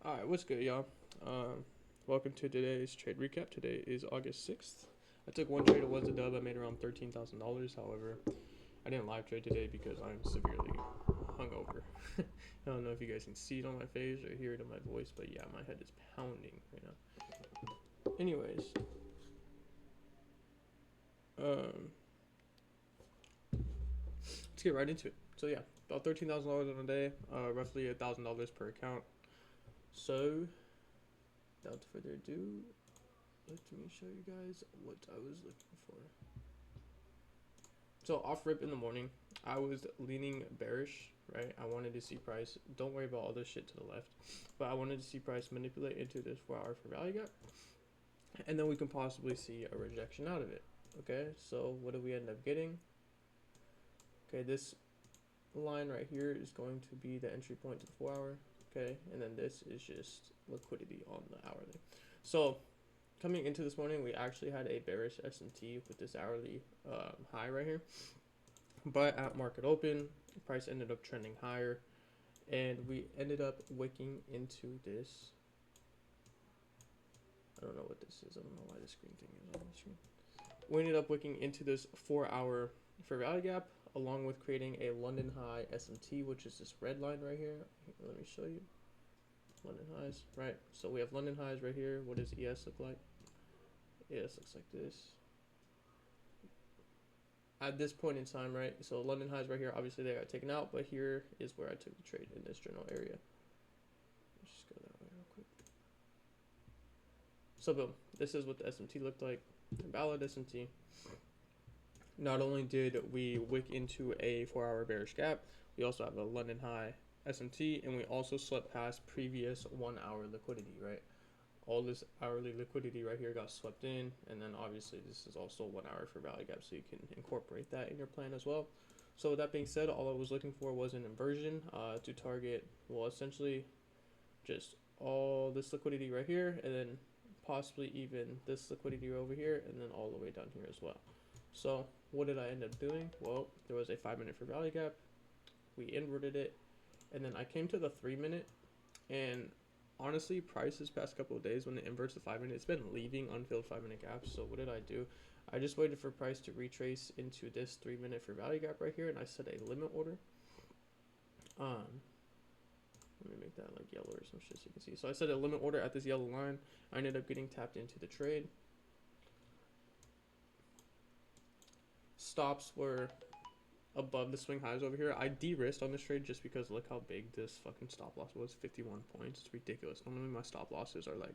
Alright, what's good, y'all? Welcome to today's trade recap. Today is August 6th. I took one trade, it was a dub. I made around $13,000. However, I didn't live trade today because I'm severely hungover. I don't know if you guys can see it on my face or hear it in my voice, but yeah, my head is pounding right now. Anyways, let's get right into it. So yeah, about $13,000 on a day, roughly $1,000 per account. So, without further ado, let me show you guys what I was looking for. So off rip in the morning, I was leaning bearish, right? I wanted to see price. Don't worry about all this shit to the left, but I wanted to see price manipulate into this 4-hour for value gap, and then we can possibly see a rejection out of it. Okay, so what do we end up getting? Okay, this line right here is going to be the entry point to the 4-hour. Okay, and then this is just liquidity on the hourly. So coming into this morning, we actually had a bearish S&T with this hourly high right here. But at market open, price ended up trending higher, and we ended up wicking into this. I don't know what this is. I don't know why the screen thing is on the screen. We ended up wicking into this 4-hour fair value gap, along with creating a London high S&T, which is this red line right here. Let me show you. London highs, right? So we have London highs right here. What does ES look like? ES looks like this. At this point in time, right? So London highs right here, obviously they got taken out, but here is where I took the trade in this general area. Let's just go that way real quick. So boom, this is what the S&T looked like. Valid S&T. Not only did we wick into a 4-hour bearish gap, we also have a London high S&T, and we also swept past previous 1-hour liquidity, right? All this hourly liquidity right here got swept in, and then obviously this is also 1-hour for value gap, so you can incorporate that in your plan as well. So with that being said, all I was looking for was an inversion to target, well, essentially just all this liquidity right here, and then possibly even this liquidity over here, and then all the way down here as well. So what did I end up doing? Well, there was a 5-minute for value gap. We inverted it, and then I came to the 3-minute, and honestly, price this past couple of days when it inverts the 5-minute, it's been leaving unfilled 5-minute gaps. So what did I do? I just waited for price to retrace into this 3-minute for value gap right here, and I set a limit order. Let me make that like yellow or some shit so you can see. So I set a limit order at this yellow line. I ended up getting tapped into the trade. Stops were above the swing highs over here. I de-risked on this trade just because look how big this fucking stop loss was. 51 points. It's ridiculous. Normally my stop losses are like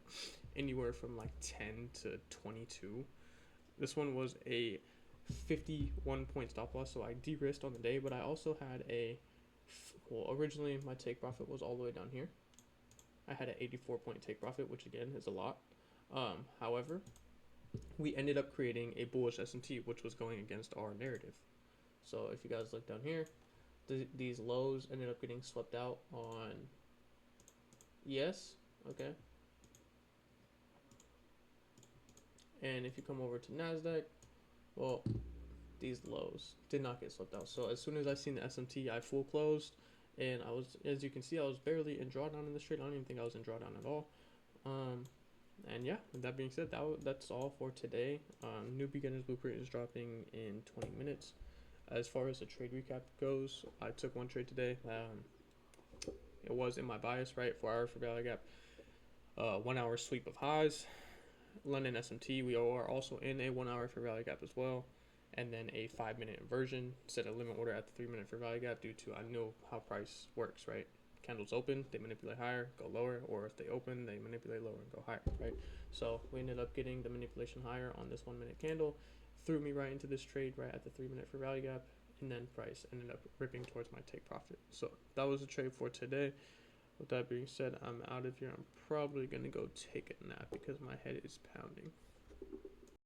anywhere from like 10 to 22. This one was a 51 point stop loss, so I de-risked on the day, but I also had a, well, originally my take profit was all the way down here. I had an 84 point take profit, which again is a lot. However, we ended up creating a bullish S&T, which was going against our narrative. So if you guys look down here, these lows ended up getting swept out on ES, okay? And if you come over to NASDAQ, well, these lows did not get swept out. So as soon as I seen the SMT, I full closed, and I was, as you can see, I was barely in drawdown in this trade. I don't even think I was in drawdown at all. And yeah, with that being said, that's all for today. New beginner's blueprint is dropping in 20 minutes. As far as the trade recap goes, I took one trade today. It was in my bias, right? 4-hour for value gap, 1-hour sweep of highs, London SMT. We are also in a 1-hour for value gap as well, and then a 5-minute inversion. Set a limit order at the 3-minute for value gap due to I know how price works, right? Candles open, they manipulate higher, go lower, or if they open, they manipulate lower and go higher, right? So we ended up getting the manipulation higher on this 1-minute candle, threw me right into this trade right at the 3-minute for value gap, and then price ended up ripping towards my take profit. So that was the trade for today. With that being said, I'm out of here. I'm probably gonna go take a nap because my head is pounding.